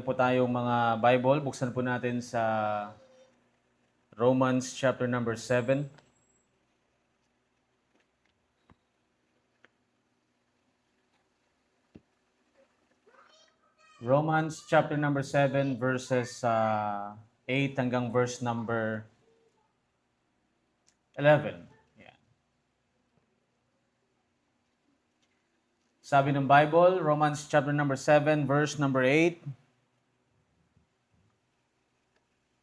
meron po tayong mga Bible. Buksan po natin sa Romans chapter number 7. Romans chapter number 7 verses 8 hanggang verse number 11. Yan. Sabi ng Bible, Romans chapter number 7 verse number 8.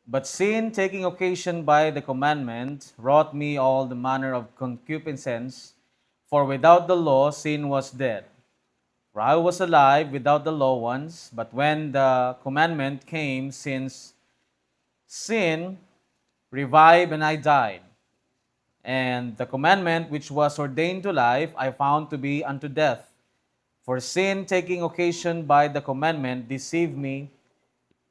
But sin, taking occasion by the commandment, wrought me all the manner of concupiscence, for without the law sin was dead. For I was alive without the law once, but when the commandment came, sin revived and I died. And the commandment which was ordained to life, I found to be unto death. For sin, taking occasion by the commandment, deceived me,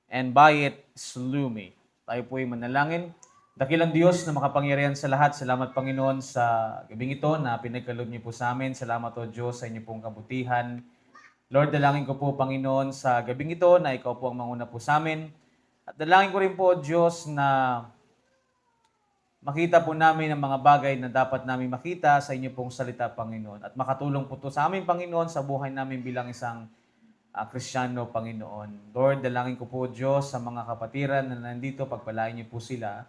and by it slew me. Tayo po'y manalangin. Dakilang Diyos na makapangyarihan sa lahat, salamat Panginoon sa gabing ito na pinagkaloob niyo po sa amin. Salamat o Diyos sa inyo pong kabutihan. Lord, dalangin ko po Panginoon sa gabing ito na ikaw po ang manguna po sa amin. At dalangin ko rin po o Diyos na makita po namin ang mga bagay na dapat namin makita sa inyo pong salita Panginoon. At makatulong po ito sa amin Panginoon sa buhay namin bilang isang Kristiyano Panginoon. Lord, dalangin ko po Diyos sa mga kapatiran na nandito, pagpalain niyo po sila.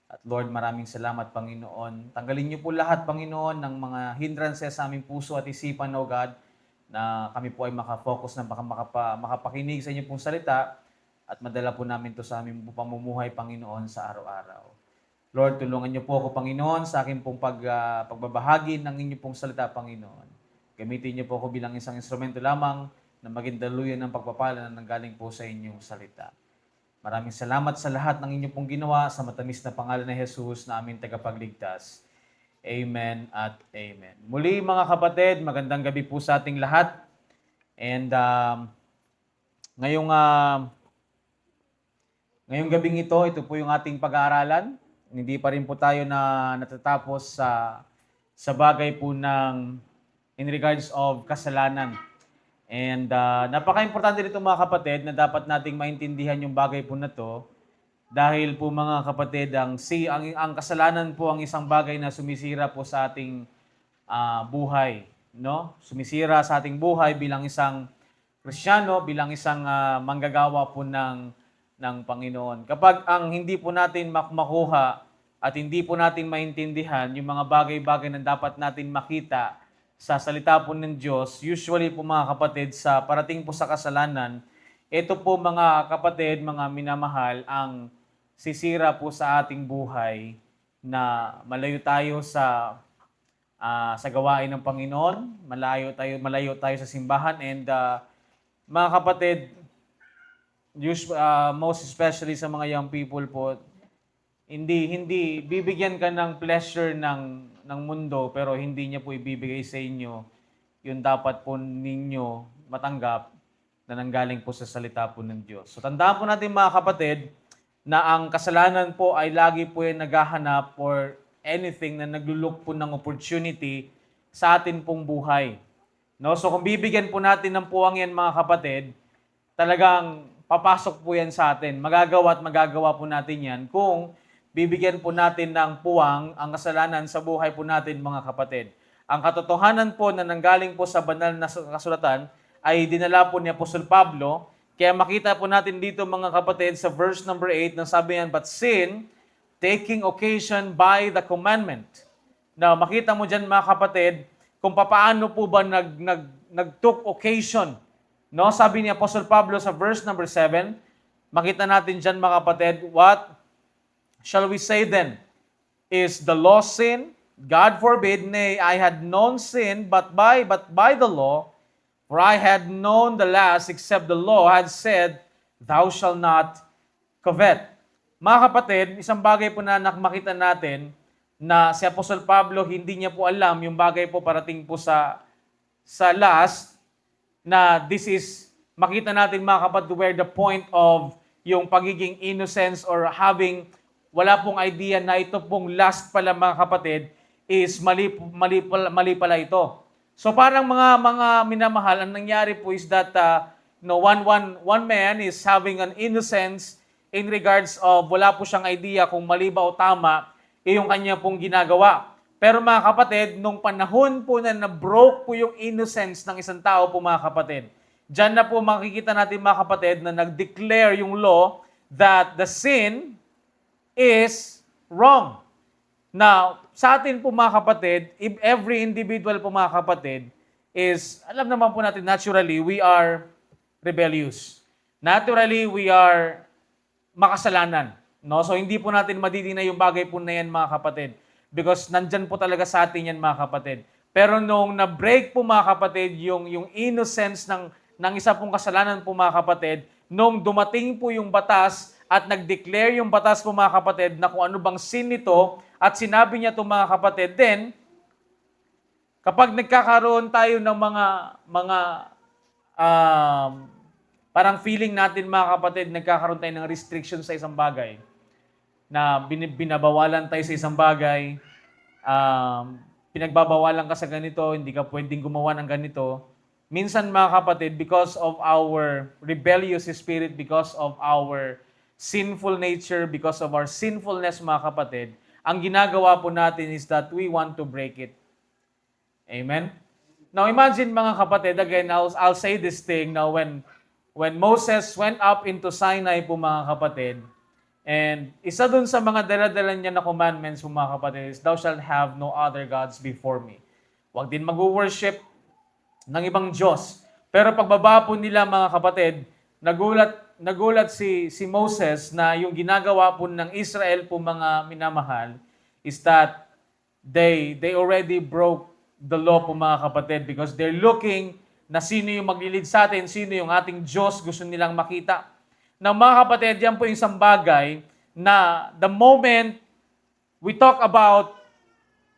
At Lord, maraming salamat, Panginoon. Tanggalin niyo po lahat, Panginoon, ng mga hindrances sa aming puso at isipan, O God, na kami po ay makafocus na makapakinig sa inyo pong salita at madala po namin to sa aming pamumuhay, Panginoon, sa araw-araw. Lord, tulungan niyo po ako, Panginoon, sa akin pong pagbabahagi ng inyo pong salita, Panginoon. Gamitin niyo po ako bilang isang instrumento lamang na maging daluyan ng pagpapala na nanggaling po sa inyong salita. Maraming salamat sa lahat ng inyong pong ginawa sa matamis na pangalan ni Jesus na aming tagapagligtas. Amen at amen. Muli mga kapatid, magandang gabi po sa ating lahat. And ngayong gabing ito po yung ating pag-aaralan. Hindi pa rin po tayo na natatapos sa bagay po ng in regards of kasalanan. And napaka-importante nito mga kapatid na dapat nating maintindihan yung bagay po na to dahil po mga kapatid, ang kasalanan po ang isang bagay na sumisira po sa ating buhay. No? Sumisira sa ating buhay bilang isang Kristiyano, bilang isang manggagawa po ng Panginoon. Kapag ang hindi po natin makuha at hindi po natin maintindihan yung mga bagay-bagay na dapat natin makita sa salita po ng Diyos, usually po mga kapatid, sa parating po sa kasalanan, ito po mga kapatid, mga minamahal, ang sisira po sa ating buhay na malayo tayo sa gawain ng Panginoon, malayo tayo sa simbahan, and mga kapatid, most especially sa mga young people po, hindi bibigyan ka ng pleasure ng mundo pero hindi niya po ibibigay sa inyo yung dapat po ninyo matanggap na nanggaling po sa salita po ng Diyos. So tandaan po natin mga kapatid na ang kasalanan po ay lagi po yung naghahanap or anything na naglulok po ng opportunity sa atin pong buhay. No? So kung bibigyan po natin ng puwang yan mga kapatid, talagang papasok po yan sa atin. Magagawa po natin yan kung bibigyan po natin ng puwang ang kasalanan sa buhay po natin mga kapatid. Ang katotohanan po na nanggaling po sa banal na kasulatan ay dinala po ni Apostol Pablo. Kaya makita po natin dito mga kapatid sa verse number 8 na sabi yan, but sin, taking occasion by the commandment. Now, makita mo dyan mga kapatid, kung paano po ba nag-took occasion. No? Sabi ni Apostol Pablo sa verse number 7, makita natin dyan mga kapatid, what shall we say then? Is the law sin? God forbid, nay, I had known sin, but by the law, for I had known the last, except the law had said, thou shalt not covet. Mga kapatid, isang bagay po na makita natin na si Apostol Pablo, hindi niya po alam yung bagay po parating po sa last, na this is, makita natin mga kapatid, where the point of yung pagiging innocence or having wala pong idea na ito pong last pala mga kapatid is mali pala ito. So parang mga minamahal, ang nangyari po is that one man is having an innocence in regards of wala po siyang idea kung mali ba o tama yung kanya pong ginagawa. Pero mga kapatid, nung panahon po na na-broke po yung innocence ng isang tao po mga kapatid, diyan na po makikita natin mga kapatid na nag-declare yung law that the sin is wrong. Now, sa atin po mga kapatid, if every individual po mga kapatid is, alam naman po natin naturally, we are rebellious. Naturally, we are makasalanan. No? So, hindi po natin madidinay yung bagay po na yan mga kapatid. Because nandyan po talaga sa atin yan mga kapatid. Pero nung na-break po mga kapatid, yung innocence ng isa pong kasalanan po mga kapatid, nung dumating po yung batas at nag-declare yung batas po mga kapatid na kung ano bang sin nito at sinabi niya to mga kapatid, then kapag nagkakaroon tayo ng mga parang feeling natin mga kapatid, nagkakaroon tayo ng restriction sa isang bagay, na binabawalan tayo sa isang bagay, pinagbabawalan ka sa ganito, hindi ka pwedeng gumawa ng ganito. Minsan mga kapatid, because of our rebellious spirit, because of our sinful nature, because of our sinfulness mga kapatid, ang ginagawa po natin is that we want to break it. Amen? Now imagine mga kapatid, again, I'll say this thing now when Moses went up into Sinai po mga kapatid, and isa dun sa mga dala-dala niya na commandments mga kapatid is, thou shalt have no other gods before me. Huwag din mag-worship ng ibang Diyos. Pero pagbaba po nila mga kapatid, nagulat si Moses na yung ginagawa po ng Israel po mga minamahal is that they already broke the law po mga kapatid because they're looking na sino yung maglilid sa atin, sino yung ating Diyos gusto nilang makita. Now mga kapatid, yan po yung isang bagay na the moment we talk about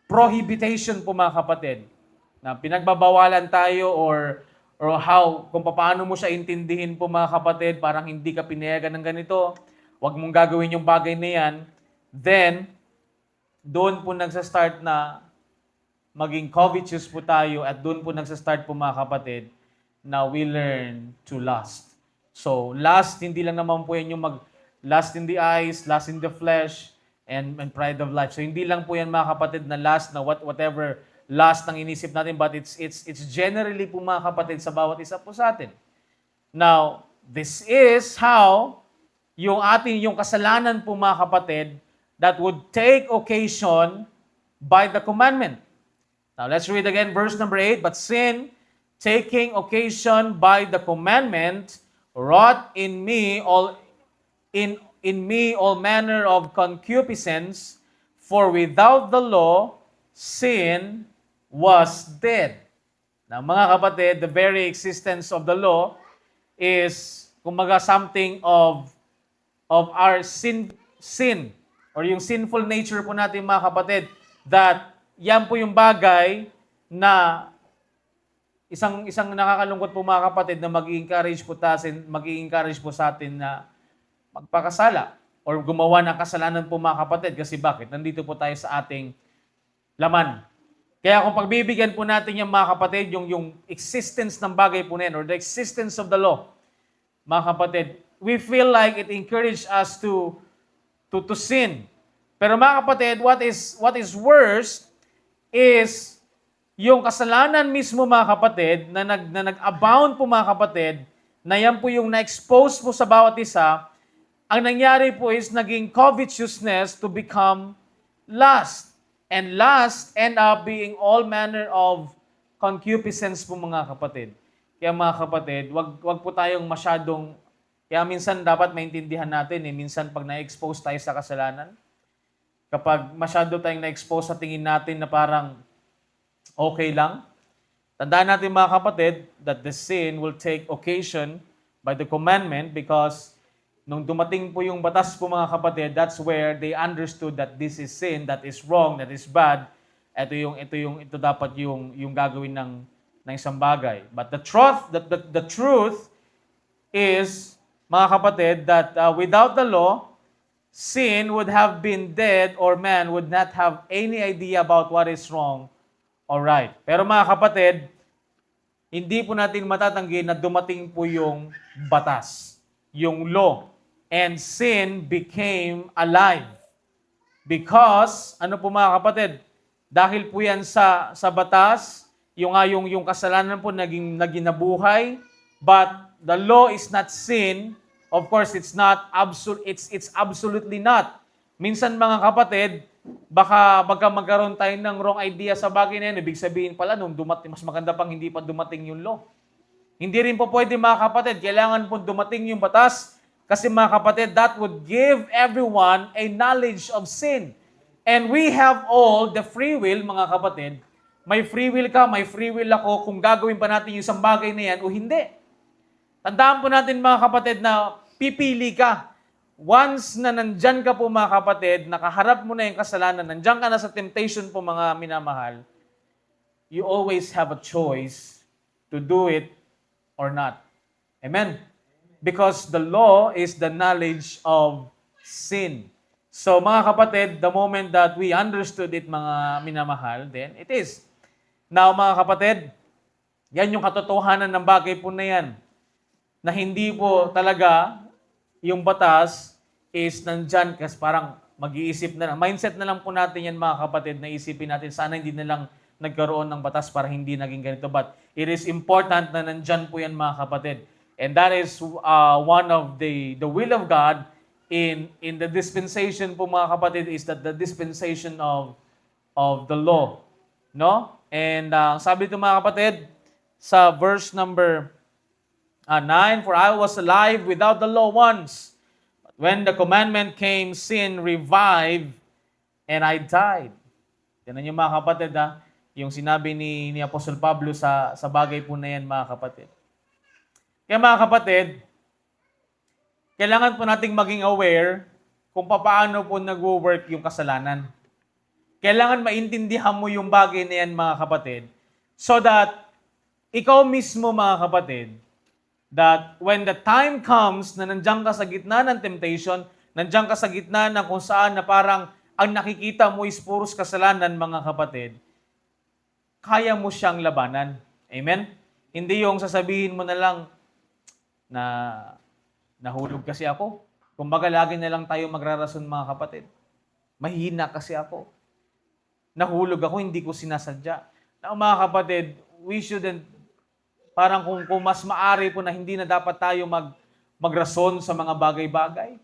prohibition po mga kapatid, na pinagbabawalan tayo or how, kung paano mo siya intindihin po mga kapatid, parang hindi ka pinayagan ng ganito, wag mong gagawin yung bagay na yan, then doon po nagsa-start na maging covetous po tayo at doon po nagsa-start po mga kapatid na we learn to lust. So, lust, hindi lang naman po yan yung lust in the eyes, lust in the flesh, and pride of life. So, hindi lang po yan mga kapatid na lust na whatever lust ng inisip natin, but it's generally po mga kapatid sa bawat isa po sa atin. Now, this is how yung kasalanan po mga kapatid that would take occasion by the commandment. Now, let's read again verse number 8. But sin, taking occasion by the commandment, wrought in me all manner of concupiscence, for without the law, sin was dead. Now, mga kapatid, the very existence of the law is, kumbaga, something of our sin, or yung sinful nature po natin mga kapatid, that yan po yung bagay na isang nakakalungkot po mga kapatid na mag-i-encourage po sa atin na magpakasala or gumawa ng kasalanan po mga kapatid. Kasi bakit? Nandito po tayo sa ating laman. Kaya kung pagbibigyan po natin yung mga kapatid, yung existence ng bagay po na yan, or the existence of the law, mga kapatid, we feel like it encourages us to sin. Pero mga kapatid, what is worse is yung kasalanan mismo mga kapatid na nag-abound po mga kapatid, na yan po yung na-expose po sa bawat isa, ang nangyari po is naging covetousness to become lust. And lust end up being all manner of concupiscence po mga kapatid. Kaya mga kapatid, wag po tayong masyadong, kaya minsan dapat maintindihan natin minsan pag na-expose tayo sa kasalanan, kapag masyado tayong na-expose sa tingin natin na parang okay lang, tandaan natin mga kapatid that the sin will take occasion by the commandment because nung dumating po yung batas po mga kapatid, that's where they understood that this is sin, that is wrong, that is bad. Ito dapat yung gagawin ng isang bagay. But the truth is, mga kapatid, that without the law, sin would have been dead or man would not have any idea about what is wrong or right. Pero mga kapatid, hindi po natin matatanggi na dumating po yung batas, yung law. And sin became alive. Because, ano po mga kapatid, dahil po yan sa batas, yung kasalanan po naging nabuhay, but the law is not sin. Of course, it's not it's absolutely not. Minsan mga kapatid, baka magkaroon tayo ng wrong idea sa bagay na yan. Ibig sabihin pala, nung dumating, mas maganda pang hindi pa dumating yung law. Hindi rin po pwede mga kapatid, kailangan po dumating yung batas kasi mga kapatid, that would give everyone a knowledge of sin. And we have all the free will, mga kapatid. May free will ka, may free will ako kung gagawin pa natin yung isang bagay na yan o hindi. Tandaan po natin mga kapatid na pipili ka. Once na nandyan ka po mga kapatid, nakaharap mo na yung kasalanan, nandyan ka na sa temptation po mga minamahal, you always have a choice to do it or not. Amen? Because the law is the knowledge of sin. So mga kapatid, the moment that we understood it mga minamahal, then it is. Now mga kapatid, yan yung katotohanan ng bagay po na yan. Na hindi po talaga yung batas is nandyan kasi parang mag-iisip na lang. Mindset na lang po natin yan mga kapatid na isipin natin sana hindi na lang nagkaroon ng batas para hindi naging ganito. But it is important na nandyan po yan mga kapatid. And that is one of the will of God in the dispensation po mga kapatid is that the dispensation of the law. No? And sabi ito mga kapatid sa verse number 9, for I was alive without the law once. But when the commandment came, sin revived and I died. Yan yung mga kapatid yung sinabi ni Apostol Pablo sa bagay po na yan mga kapatid. Kaya mga kapatid, kailangan po nating maging aware kung paano po nag-work yung kasalanan. Kailangan maintindihan mo yung bagay na yan mga kapatid so that ikaw mismo mga kapatid, that when the time comes na nandiyan ka sa gitna ng temptation, nandiyan ka sa gitna ng kung saan na parang ang nakikita mo is puros kasalanan mga kapatid, kaya mo siyang labanan. Amen? Hindi yung sasabihin mo na lang na nahulog kasi ako. Kumbaga lagi na lang tayo magrarason mga kapatid. Mahina kasi ako. Nahulog ako, hindi ko sinasadya. Na mga kapatid, we shouldn't, parang kung mas maari po na hindi na dapat tayo magrason sa mga bagay-bagay.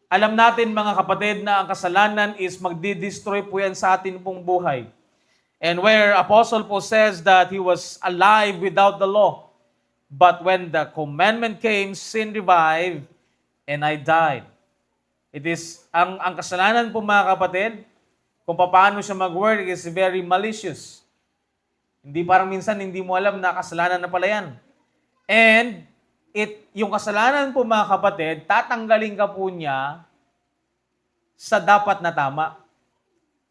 Alam natin mga kapatid na ang kasalanan is magdi-destroy po yan sa atin pong buhay. And where Apostle Paul says that he was alive without the law. But when the commandment came, sin revived, and I died. It is, ang kasalanan po mga kapatid, kung paano siya mag-work is very malicious. Hindi parang minsan hindi mo alam na kasalanan na pala yan. And yung kasalanan po mga kapatid, tatanggalin ka po niya sa dapat na tama.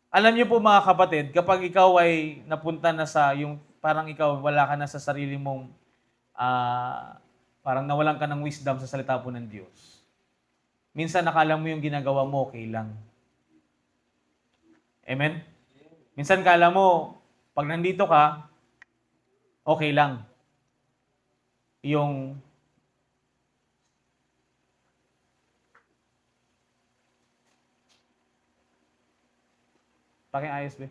Alam niyo po mga kapatid, kapag ikaw ay napunta na sa yung parang ikaw wala ka na sa sarili mong parang nawalan ka ng wisdom sa salita po ng Diyos. Minsan nakala mo yung ginagawa mo okay lang. Amen? Minsan kala mo, pag nandito ka, okay lang. Yung pakiayos ba?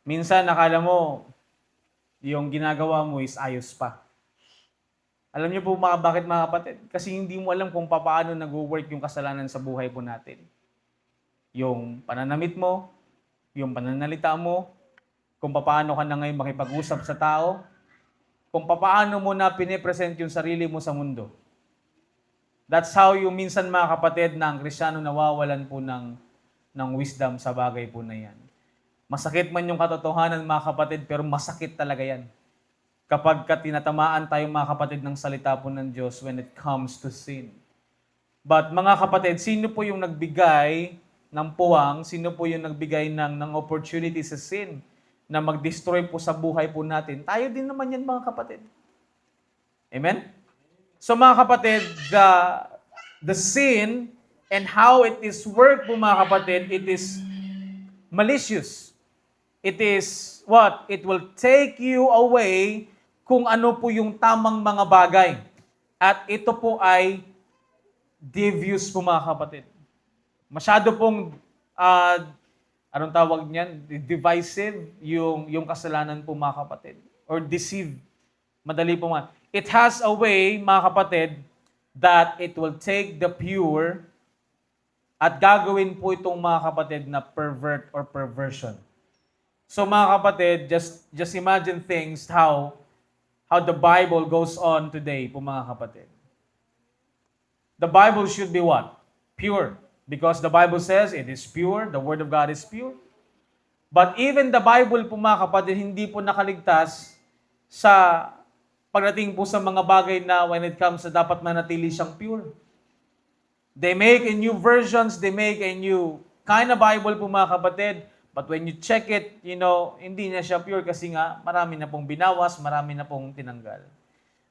Minsan nakala mo, yung ginagawa mo is ayos pa. Alam niyo po bakit mga kapatid? Kasi hindi mo alam kung paano nag-work yung kasalanan sa buhay po natin. Yung pananamit mo, yung pananalita mo, kung paano ka na ngayon makipag-usap sa tao, kung paano mo na pinipresent yung sarili mo sa mundo. That's how yung minsan mga kapatid na ang Kristiyano nawawalan po ng wisdom sa bagay po na yan. Masakit man yung katotohanan mga kapatid, pero masakit talaga yan. Kapag tinatamaan tayo mga kapatid ng salita po ng Diyos when it comes to sin. But mga kapatid, sino po yung nagbigay ng puwang, sino po yung nagbigay ng opportunity sa sin na mag-destroy po sa buhay po natin? Tayo din naman yan mga kapatid. Amen? So mga kapatid, the sin and how it is work po mga kapatid, it is malicious. It is what? It will take you away kung ano po yung tamang mga bagay. At ito po ay devious po mga kapatid. Masyado pong, anong tawag niyan? Divisive yung kasalanan po mga kapatid. Or deceive. Madali po nga. It has a way, mga kapatid, that it will take the pure at gagawin po itong mga kapatid na pervert or perversion. So mga kapatid, just imagine things how the Bible goes on today po mga kapatid. The Bible should be what? Pure. Because the Bible says it is pure, the Word of God is pure. But even the Bible po mga kapatid, hindi po nakaligtas sa pagdating po sa mga bagay na when it comes sa dapat manatili siyang pure. They make a new versions, they make a new kind of Bible po mga kapatid. But when you check it, hindi na siya pure kasi nga marami na pong binawas, marami na pong tinanggal.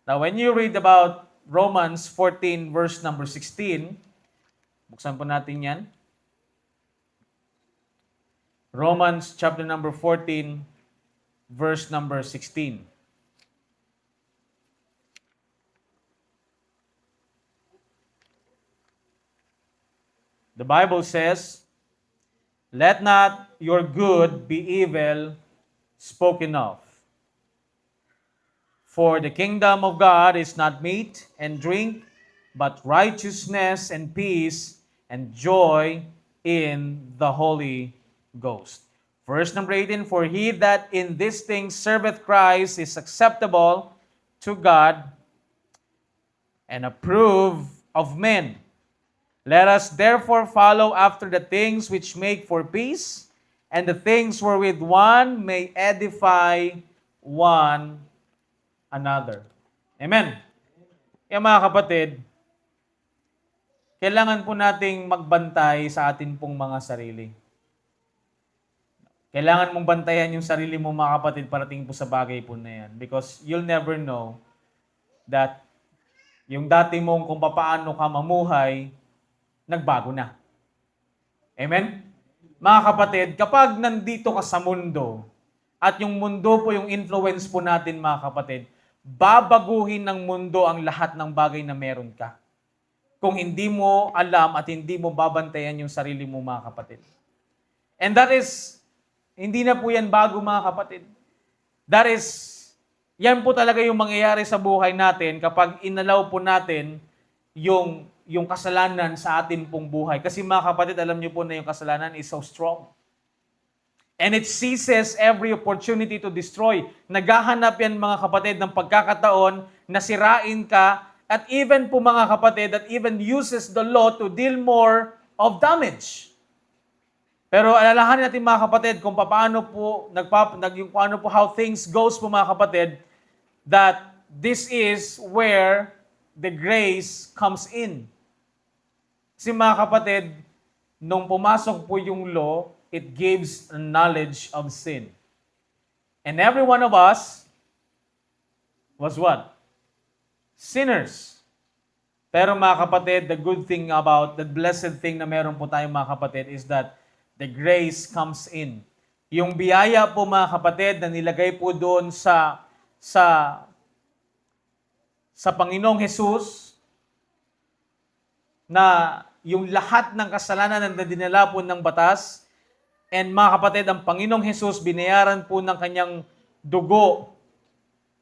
Now, when you read about Romans 14 verse number 16, buksan po natin yan. Romans chapter number 14 verse number 16. The Bible says, "Let not your good be evil spoken of. For the kingdom of God is not meat and drink, but righteousness and peace and joy in the Holy Ghost." Verse number 18, "For he that in these things serveth Christ is acceptable to God and approved of men. Let us therefore follow after the things which make for peace, and the things wherewith one may edify one another." Amen. Kaya mga kapatid, kailangan po nating magbantay sa atin pong mga sarili. Kailangan mong bantayan yung sarili mo mga kapatid parating po sa bagay po na yan. Because you'll never know that yung dati mong kung paano ka mamuhay, nagbago na. Amen? Mga kapatid, kapag nandito ka sa mundo, at yung mundo po yung influence po natin mga kapatid, babaguhin ng mundo ang lahat ng bagay na meron ka. Kung hindi mo alam at hindi mo babantayan yung sarili mo mga kapatid. And that is, hindi na po yan bago mga kapatid. That is, yan po talaga yung mangyayari sa buhay natin kapag inalaw po natin yung kasalanan sa atin pong buhay. Kasi mga kapatid, alam niyo po na yung kasalanan is so strong. And it seizes every opportunity to destroy. Naghahanap yan mga kapatid ng pagkakataon na sirain ka at even po mga kapatid that even uses the law to deal more of damage. Pero alalahanin natin mga kapatid kung paano po, how things goes po mga kapatid, that this is where the grace comes in. Kasi mga kapatid, nung pumasok po yung law, it gives a knowledge of sin. And every one of us was what? Sinners. Pero mga kapatid, the good thing about, the blessed thing na meron po tayong mga kapatid is that the grace comes in. Yung biyaya po mga kapatid na nilagay po doon sa Panginoong Jesus, na yung lahat ng kasalanan na dinala po ng batas, and mga kapatid, ang Panginoong Jesus, binayaran po ng kanyang dugo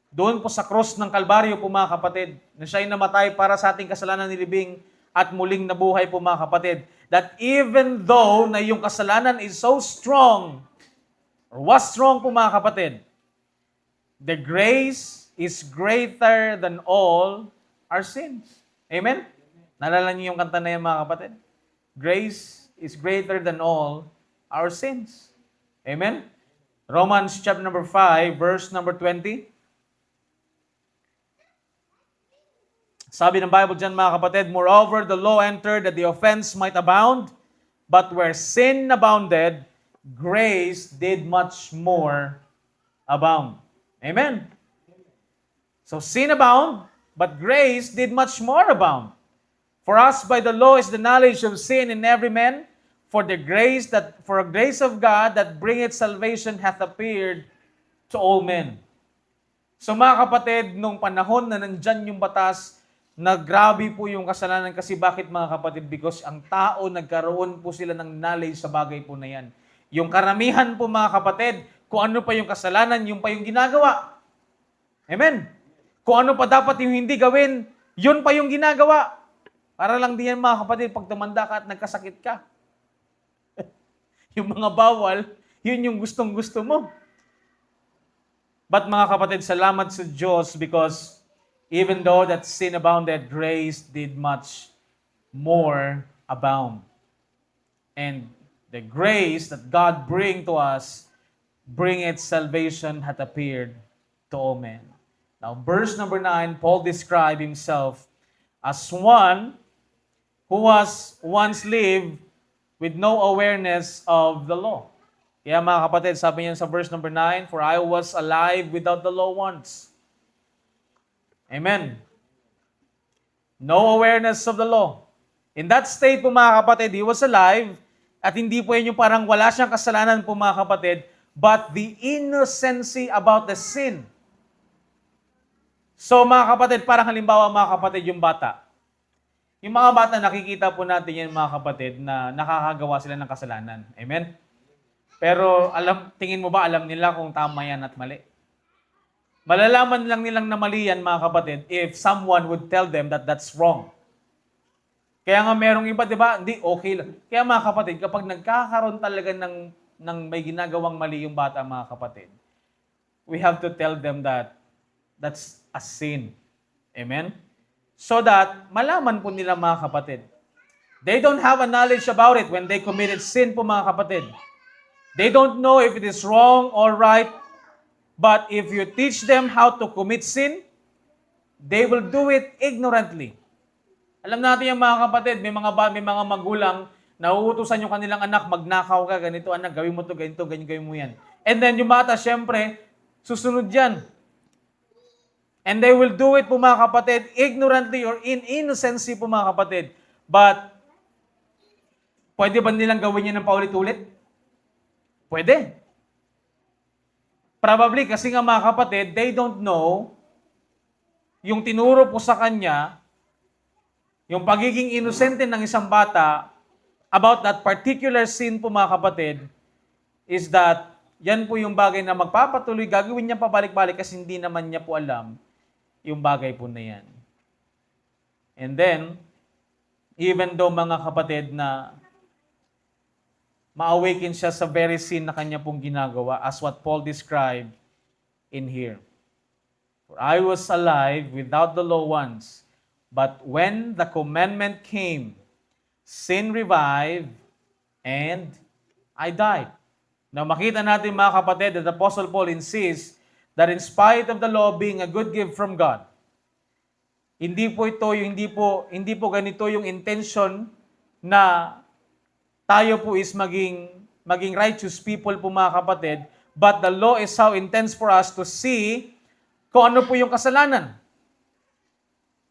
doon po sa cross ng Kalbaryo po mga kapatid, na siya'y namatay para sa ating kasalanan nilibing at muling nabuhay po mga kapatid. That even though na yung kasalanan is so strong, or was strong po mga kapatid, the grace is greater than all our sins. Amen? Naalala niyo yung kanta na yan mga kapatid? Grace is greater than all our sins. Amen? Romans chapter number 5, verse number 20. Sabi ng Bible dyan mga kapatid, "Moreover, the law entered that the offense might abound, but where sin abounded, grace did much more abound." Amen? So sin abound, but grace did much more abound. For us by the law is the knowledge of sin in every man, For a grace of God that bringeth salvation hath appeared to all men. So mga kapatid, nung panahon na nandyan yung batas, na grabe po yung kasalanan. Kasi bakit mga kapatid? Because ang tao, nagkaroon po sila ng knowledge sa bagay po na yan. Yung karamihan po mga kapatid, kung ano pa yung kasalanan, yung pa yung ginagawa. Amen? Kung ano pa dapat yung hindi gawin, yun pa yung ginagawa. Para lang diyan mga kapatid, pag tumanda ka at nagkasakit ka. Yung mga bawal, yun yung gustong-gusto mo. But mga kapatid, salamat sa Diyos because even though that sin abounded, grace did much more abound. And the grace that God bring to us, bring its salvation hath appeared to all men. Now, verse number 9, Paul described himself as one who was once lived with no awareness of the law. Kaya mga kapatid, sabi niya sa verse number 9, for I was alive without the law once. Amen. No awareness of the law. In that state po mga kapatid, he was alive at hindi po yun yung parang wala siyang kasalanan po mga kapatid, but the innocency about the sin. So mga kapatid, parang halimbawa mga kapatid yung bata. Yung mga bata, nakikita po natin yan mga kapatid na nakakagawa sila ng kasalanan. Amen? Pero tingin mo ba alam nila kung tama yan at mali? Malalaman lang nilang na mali yan mga kapatid if someone would tell them that that's wrong. Kaya nga merong iba, di ba? Hindi, okay lang. Kaya mga kapatid, kapag nagkakaroon talaga ng may ginagawang mali yung bata mga kapatid, we have to tell them that that's a sin. Amen? So that malaman po nila mga kapatid. They don't have a knowledge about it when they committed sin po mga kapatid. They don't know if it is wrong or right. But if you teach them how to commit sin, they will do it ignorantly. Alam natin yung mga kapatid, may mga magulang na uutusan yung kanilang anak, magnakaw ka, ganito anak, gawin mo to, ganito, ganyan, gawin mo yan. And then yung bata, syempre, susunod yan. And they will do it po mga kapatid, ignorantly or in innocency po mga kapatid. But, pwede ba nilang gawin yan ng paulit-ulit? Pwede. Probably, kasi nga mga kapatid, they don't know yung tinuro po sa kanya, yung pagiging inosente ng isang bata about that particular sin po mga kapatid, is that yan po yung bagay na magpapatuloy, gagawin niya pabalik-balik kasi hindi naman niya po alam yung bagay po na yan. And then, even though mga kapatid na ma-awaken siya sa very sin na kanya pong ginagawa as what Paul described in here. For I was alive without the law once, but when the commandment came, sin revived and I died. Now makita natin mga kapatid that Apostle Paul insists that in spite of the law being a good gift from God, hindi po ganito yung intention na tayo po is maging righteous people po mga kapatid, but the law is how intends for us to see kung ano po yung kasalanan.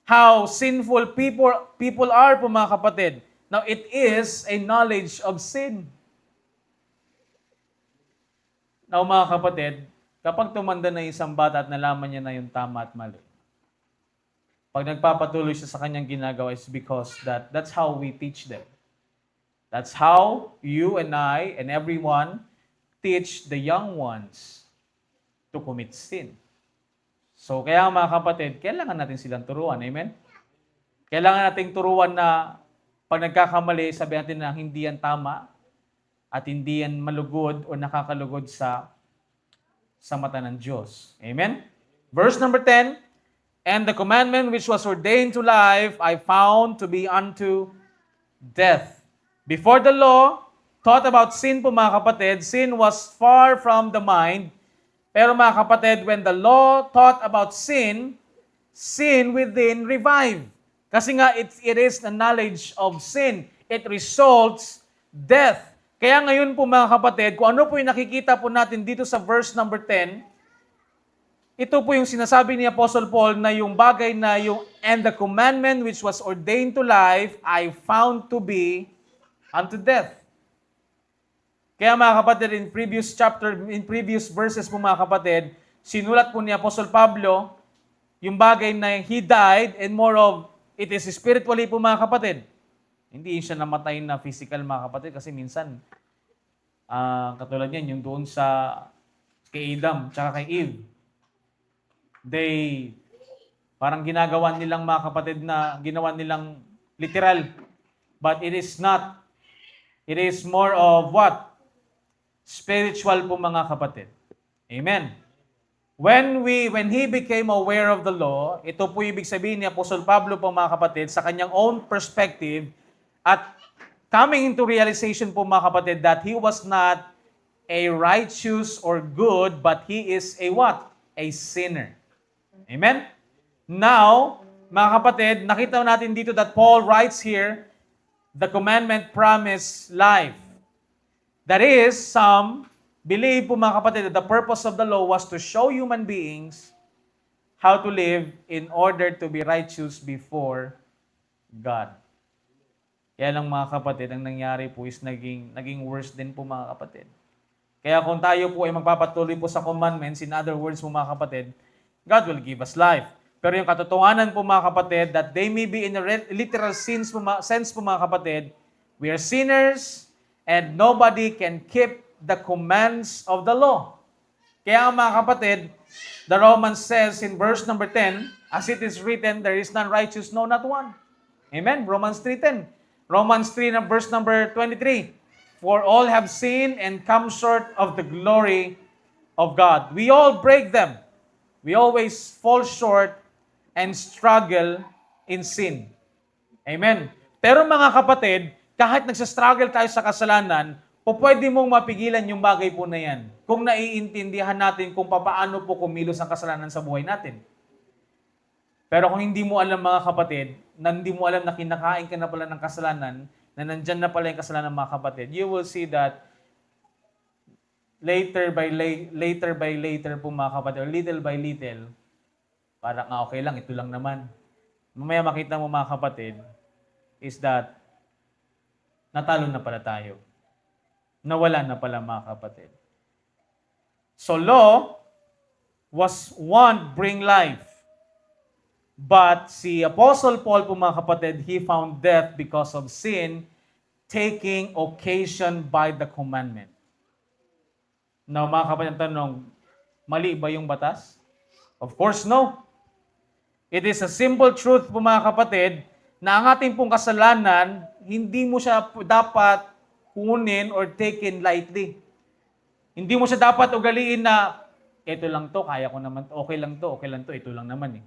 How sinful people are po mga kapatid. Now, it is a knowledge of sin. Now mga kapatid, kapag tumanda na isang bata at nalaman niya na yung tama at mali, pag nagpapatuloy siya sa kanyang ginagawa is because that's how we teach them. That's how you and I and everyone teach the young ones to commit sin. So kaya mga kapatid, kailangan natin silang turuan. Amen? Kailangan nating turuan na pag nagkakamali, sabihin natin na hindi yan tama at hindi yan malugod o nakakalugod sa mata ng Diyos. Amen? Verse number 10, and the commandment which was ordained to life, I found to be unto death. Before the law taught about sin po mga kapatid, sin was far from the mind. Pero mga kapatid, when the law taught about sin, sin within revived. Kasi nga, it is the knowledge of sin. It results death. Kaya ngayon po mga kapatid, kung ano po yung nakikita po natin dito sa verse number 10, ito po yung sinasabi ni Apostle Paul na yung bagay na yung, and the commandment which was ordained to life, I found to be unto death. Kaya mga kapatid, in previous verses po mga kapatid, sinulat po ni Apostol Pablo yung bagay na he died and more of it is spiritually po mga kapatid. Hindi siya namatay na physical mga kapatid kasi minsan katulad yan yung doon sa kay Adam tsaka kay Eve. They parang ginagawa nilang mga kapatid na ginawa nilang literal. But it is not. It is more of what? Spiritual po mga kapatid. Amen. When he became aware of the law, ito po ibig sabihin ni Apostol Pablo po mga kapatid sa kanyang own perspective at coming into realization po mga kapatid that he was not a righteous or good, but he is a what? A sinner. Amen? Now, mga kapatid, nakita natin dito that Paul writes here, the commandment promise life. That is, some believe po mga kapatid that the purpose of the law was to show human beings how to live in order to be righteous before God. Kaya lang mga kapatid, ang nangyari po is naging worse din po mga kapatid. Kaya kung tayo po ay magpapatuloy po sa commandments, in other words po mga kapatid, God will give us life. Pero yung katotohanan po mga kapatid, that they may be in a literal sense po mga kapatid, we are sinners and nobody can keep the commands of the law. Kaya mga kapatid, the Romans says in verse number 10, as it is written, there is none righteous, no, not one. Amen? Romans 3:10. Romans 3 verse number 23. For all have sinned and come short of the glory of God. We all break them. We always fall short and struggle in sin. Amen. Pero mga kapatid, kahit nagsastruggle tayo sa kasalanan, pwede mong mapigilan yung bagay po na yan kung naiintindihan natin kung paano po kumilos ang kasalanan sa buhay natin. Pero kung hindi mo alam mga kapatid, na hindi mo alam na kinakain ka na pala ng kasalanan, na nandyan na pala yung kasalanan mga kapatid, you will see that later by later po mga kapatid, or little by little, parang okay lang, ito lang naman. Mamaya makita mo mga kapatid, is that natalo na pala tayo. Nawala na pala mga kapatid. So law was one bring life. But si Apostle Paul po mga kapatid, he found death because of sin, taking occasion by the commandment. Now mga kapatid, ang tanong, mali ba yung batas? Of course, no. It is a simple truth po mga kapatid, na ang ating pong kasalanan, hindi mo siya dapat kunin or taken lightly. Hindi mo siya dapat ugaliin na, ito lang to, kaya ko naman, okay lang to, ito lang naman eh.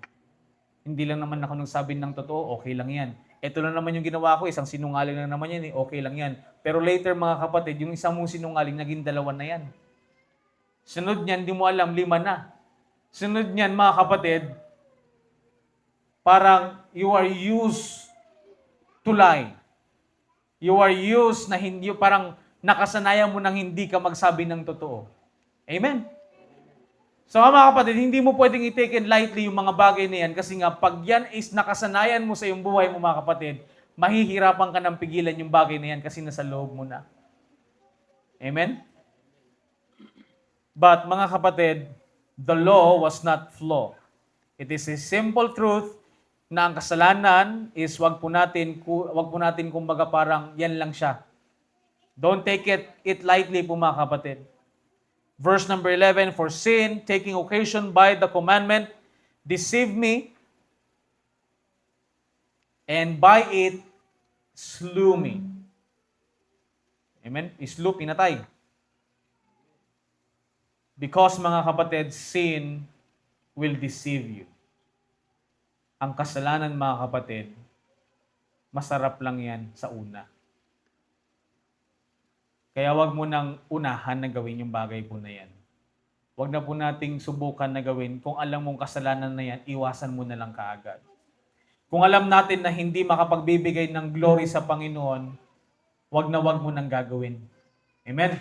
Hindi lang naman ako nagsabi ng totoo, okay lang yan. Ito lang naman yung ginawa ko, isang sinungaling lang naman yan, okay lang yan. Pero later mga kapatid, yung isang mong sinungaling, naging dalawa na yan. Sunod niyan, di mo alam, 5 na. Sunod niyan mga kapatid, parang you are used to lie. You are used na hindi, parang nakasanayan mo nang hindi ka magsabi ng totoo. Amen? So mga kapatid, hindi mo pwedeng i-take lightly yung mga bagay na yan kasi nga pag yan is nakasanayan mo sa iyong buhay mo mga kapatid, mahihirapan ka ng pigilan yung bagay na yan kasi nasa loob mo na. Amen? But mga kapatid, the law was not flaw. It is a simple truth na ang kasalanan is wag po natin kumbaga parang yan lang siya. Don't take it lightly po mga kapatid. Verse number 11, for sin, taking occasion by the commandment, deceived me, and by it, slew me. Amen? Slew, pinatay. Because mga kapatid, sin will deceive you. Ang kasalanan mga kapatid, masarap lang yan sa una. Kaya wag mo nang unahan na gawin yung bagay po na yan. Wag na po nating subukan na gawin. Kung alam mong kasalanan na yan, iwasan mo na lang kaagad. Kung alam natin na hindi makapagbibigay ng glory sa Panginoon, wag mo nang gagawin. Amen?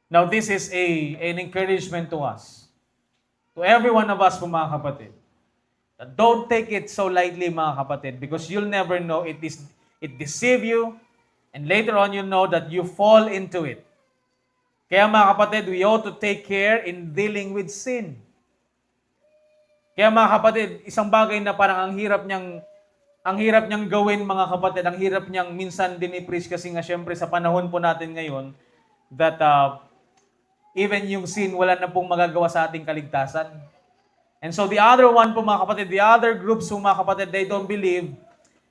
Now this is an encouragement to us. To every one of us po mga kapatid. Don't take it so lightly mga kapatid because you'll never know it deceive you and later on you'll know that you fall into it. Kaya mga kapatid, we ought to take care in dealing with sin. Kaya mga kapatid, isang bagay na parang ang hirap niyang gawin mga kapatid, ang hirap niyang minsan dinipreach kasi nga syempre sa panahon po natin ngayon that even yung sin wala na pong magagawa sa ating kaligtasan. And so the other one po mga kapatid, the other groups po mga kapatid, they don't believe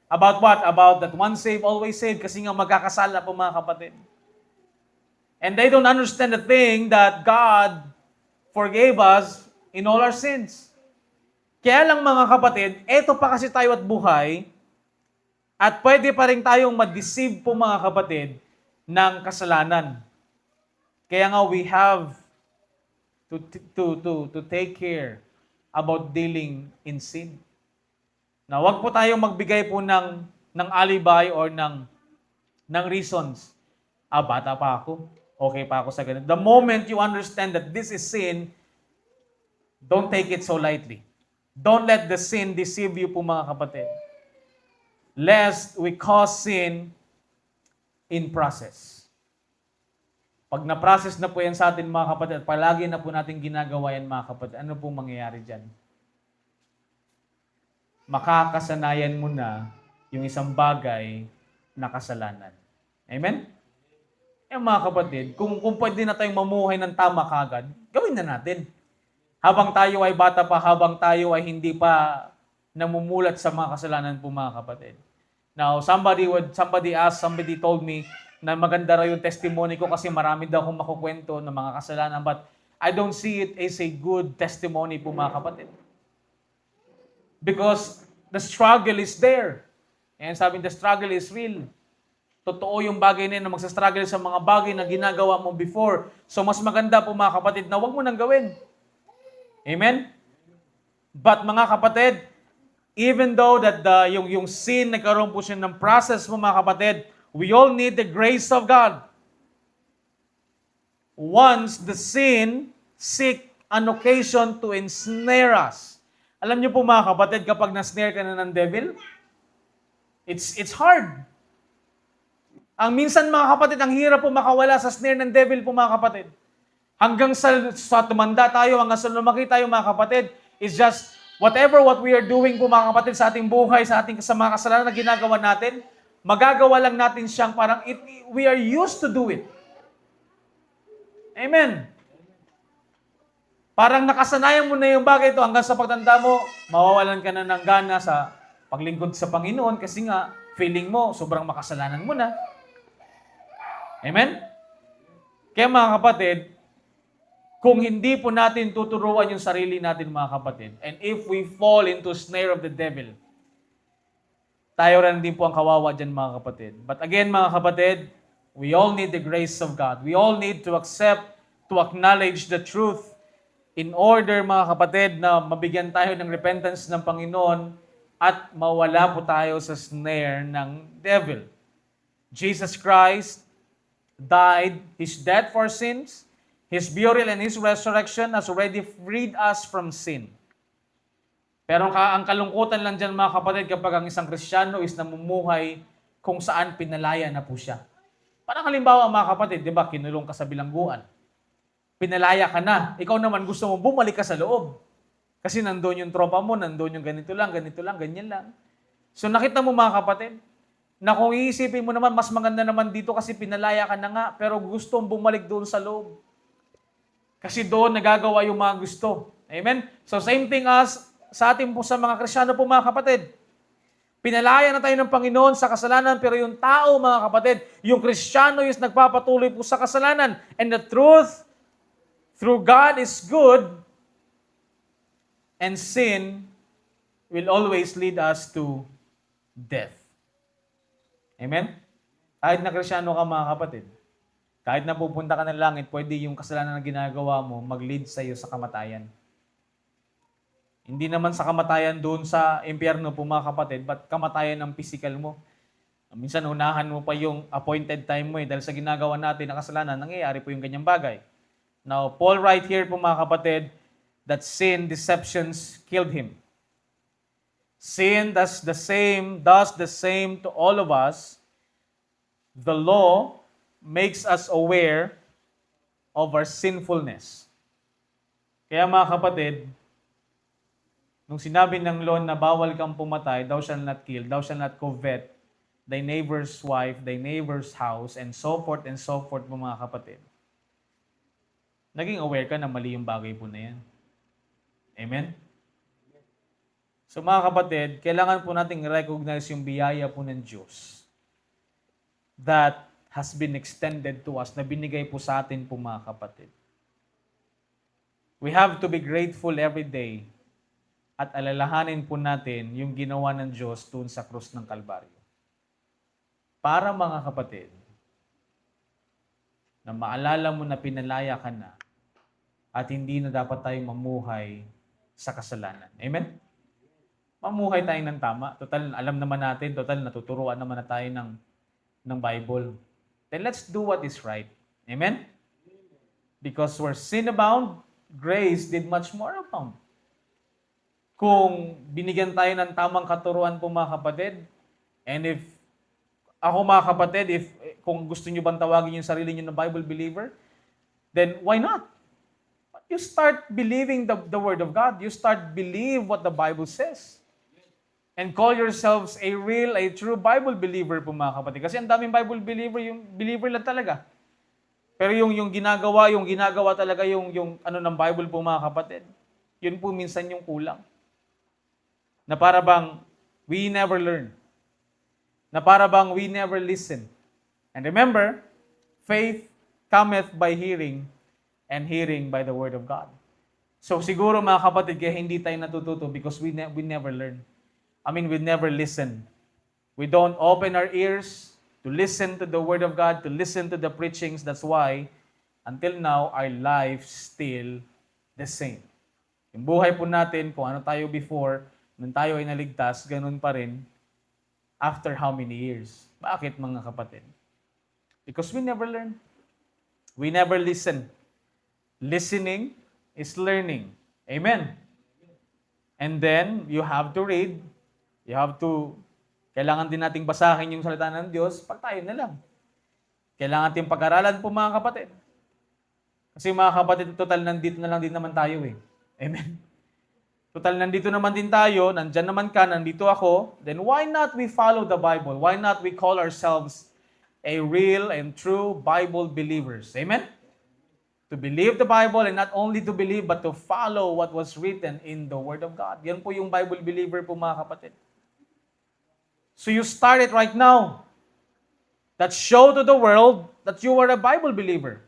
about what? About that once saved, always saved kasi nga magkakasala po mga kapatid. And they don't understand the thing that God forgave us in all our sins. Kaya lang mga kapatid, eto pa kasi tayo at buhay, at pwede pa rin tayong ma-deceive po mga kapatid ng kasalanan. Kaya nga we have to take care about dealing in sin. Na wag po tayong magbigay po ng alibay or ng reasons. Bata pa ako. Okay pa ako sa ganito. The moment you understand that this is sin, don't take it so lightly. Don't let the sin deceive you po mga kapatid. Lest we cause sin in process. Pag na-process na po yan sa atin mga kapatid, palagi na po natin ginagawa yan mga kapatid, ano po mangyayari dyan? Makakasanayan mo na yung isang bagay na kasalanan. Amen? Mga kapatid, kung pwede na tayong mamuhay ng tama kagad, gawin na natin. Habang tayo ay bata pa, habang tayo ay hindi pa namumulat sa mga kasalanan po mga kapatid. Now, somebody told me na maganda raw yung testimony ko kasi marami daw akong makukwento ng mga kasalanan, but I don't see it as a good testimony po mga kapatid. Because the struggle is there. And sabi, the struggle is real. Totoo yung bagay na magsastruggle sa mga bagay na ginagawa mo before. So mas maganda po mga kapatid na huwag mo nang gawin. Amen? But mga kapatid, even though that yung sin nagkaroon po siya ng process mo mga kapatid, we all need the grace of God. Once the sin seek an occasion to ensnare us. Alam niyo po mga kapatid, kapag na-snare ka na ng devil, it's hard. Ang minsan mga kapatid, ang hirap po makawala sa snare ng devil po mga kapatid. Hanggang sa tumanda tayo, hanggang sa lumaki tayo mga kapatid, it's just whatever what we are doing po mga kapatid sa ating buhay, sa mga kasalanan na ginagawa natin, magagawa lang natin siyang parang we are used to do it. Amen. Parang nakasanayan mo na yung bagay ito hanggang sa pagtanda mo, mawawalan ka na ng gana sa paglingkod sa Panginoon kasi nga feeling mo sobrang makasalanan mo na. Amen? Kaya mga kapatid, kung hindi po natin tuturuan yung sarili natin mga kapatid, and if we fall into snare of the devil, tayo rin din po ang kawawa dyan mga kapatid. But again mga kapatid, we all need the grace of God. We all need to accept, to acknowledge the truth in order mga kapatid na mabigyan tayo ng repentance ng Panginoon at mawala po tayo sa snare ng devil. Jesus Christ died, His death for sins, His burial and His resurrection has already freed us from sin. Pero ang kalungkutan lang dyan mga kapatid kapag ang isang Kristiyano is namumuhay kung saan pinalaya na po siya. Parang halimbawa mga kapatid, di ba, kinulong ka sa bilangguan. Pinalaya ka na. Ikaw naman gusto mo bumalik ka sa loob. Kasi nandoon yung tropa mo, nandoon yung ganito lang, ganyan lang. So nakita mo mga kapatid, na kung iisipin mo naman, mas maganda naman dito kasi pinalaya ka na nga, pero gusto mong bumalik doon sa loob. Kasi doon nagagawa yung mga gusto. Amen? So same thing as sa atin po sa mga Kristiyano po mga kapatid. Pinalaya na tayo ng Panginoon sa kasalanan, pero yung tao mga kapatid, yung Kristiyano is nagpapatuloy po sa kasalanan. And the truth, through God is good, and sin will always lead us to death. Amen? Kahit na Kristiyano ka mga kapatid, kahit na pupunta ka ng langit, pwede yung kasalanan na ginagawa mo mag-lead sa iyo sa kamatayan. Hindi naman sa kamatayan doon sa impyerno po mga kapatid, but kamatayan ng physical mo. Minsan unahan mo pa yung appointed time mo dahil sa ginagawa natin na kasalanan, nangyayari po yung ganyang bagay. Now, Paul right here po mga kapatid, that sin, deceptions killed him. Sin does the same to all of us. The law makes us aware of our sinfulness. Kaya mga kapatid, nung sinabi ng law na bawal kang pumatay, thou shalt not kill, thou shalt not covet thy neighbor's wife, thy neighbor's house, and so forth mga kapatid. Naging aware ka na mali yung bagay po na yan. Amen? So mga kapatid, kailangan po nating recognize yung biyaya po ng Diyos that has been extended to us, na binigay po sa atin po mga kapatid. We have to be grateful every day at alalahanin po natin yung ginawa ng Diyos doon sa krus ng Kalbaryo. Para mga kapatid, na maalala mo na pinalaya ka na at hindi na dapat tayong mamuhay sa kasalanan. Amen? Mamuhay tayo ng tama. Total, alam naman natin, total, natuturuan naman na tayo ng Bible. Then let's do what is right. Amen? Because where sin abound, grace did much more abound. Kung binigyan tayo ng tamang katuruan po mga kapatid, and if ako mga kapatid, kung gusto nyo bang tawagin yung sarili nyo na Bible believer, then why not? You start believing the Word of God. You start believe what the Bible says. And call yourselves a real, a true Bible believer po mga kapatid. Kasi ang daming Bible believer, yung believer lang talaga. Pero yung ginagawa talaga yung ano ng Bible po mga kapatid, yun po minsan yung kulang. Na para bang we never learn. Na para bang we never listen. And remember, faith cometh by hearing, and hearing by the Word of God. So siguro mga kapatid, kaya hindi tayo natututo because we never learn. We never listen. We don't open our ears to listen to the Word of God, to listen to the preachings. That's why, until now, our life still the same. Yung buhay po natin, kung ano tayo before, nung tayo ay naligtas, ganun pa rin, after how many years? Bakit mga kapatid? Because we never learn. We never listen. Listening is learning. Amen. And then, you have to read. You have to, kailangan din nating basahin yung salita ng Diyos, pag tayo na lang. Kailangan natin pag-aralan po mga kapatid. Kasi mga kapatid, total nandito na lang din naman tayo eh. Amen. Total nandito naman din tayo, nandyan naman ka, nandito ako, then why not we follow the Bible? Why not we call ourselves a real and true Bible believers? Amen? To believe the Bible, and not only to believe, but to follow what was written in the Word of God. Yan po yung Bible believer po mga kapatid. So you start it right now. That show to the world that you are a Bible believer.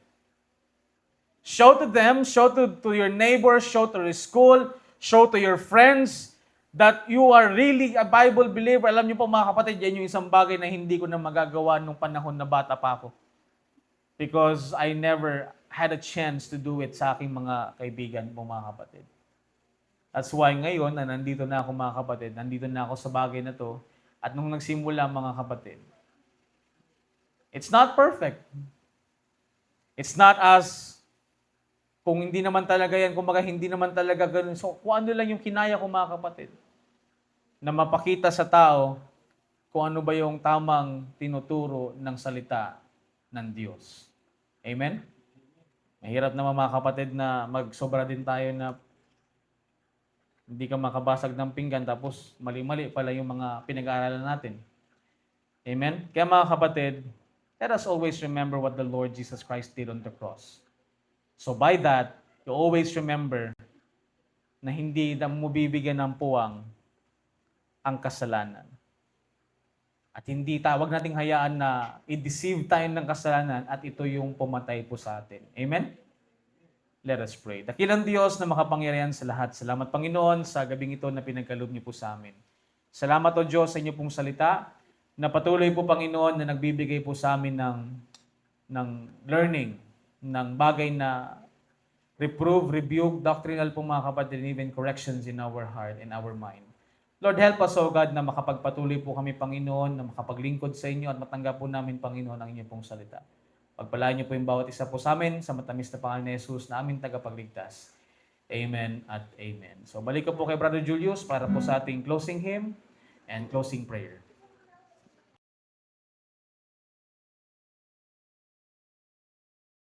Show to them, show to your neighbors, show to your school, show to your friends that you are really a Bible believer. Alam niyo po mga kapatid, yan yung isang bagay na hindi ko na magagawa nung panahon na bata pa ako. Because I never had a chance to do it sa aking mga kaibigan po mga kapatid. That's why ngayon na nandito na ako mga kapatid, nandito na ako sa bagay na to, at nung nagsimula mga kapatid, it's not perfect. It's not as kung hindi naman talaga yan, kumbaga hindi naman talaga ganun. So, kung ano lang yung kinaya ko mga kapatid, na mapakita sa tao kung ano ba yung tamang tinuturo ng salita ng Diyos. Amen? Mahirap naman mga kapatid na magsobra din tayo na hindi ka makabasag ng pinggan tapos mali-mali pala yung mga pinag-aaralan natin. Amen? Kaya mga kapatid, let us always remember what the Lord Jesus Christ did on the cross. So by that, you always remember na hindi na mo bibigyan ng puwang ang kasalanan. At hindi wag nating hayaan na i-deceive tayo ng kasalanan at ito yung pumatay po sa atin. Amen? Let us pray. Dakilang Diyos na makapangyarihan sa lahat. Salamat Panginoon sa gabing ito na pinagkaloob niyo po sa amin. Salamat o Diyos sa inyo pong salita na patuloy po Panginoon na nagbibigay po sa amin ng learning, ng bagay na reprove, rebuke, doctrinal po mga kapatid, and even corrections in our heart and our mind. Lord, help us, O God, na makapagpatuloy po kami, Panginoon, na makapaglingkod sa inyo at matanggap po namin, Panginoon, ang inyong pong salita. Pagpalain niyo po yung bawat isa po sa amin sa matamis na pangalan ni Jesus na aming tagapagligtas. Amen at amen. So balik ko po kay Brother Julius para po sa ating closing hymn and closing prayer.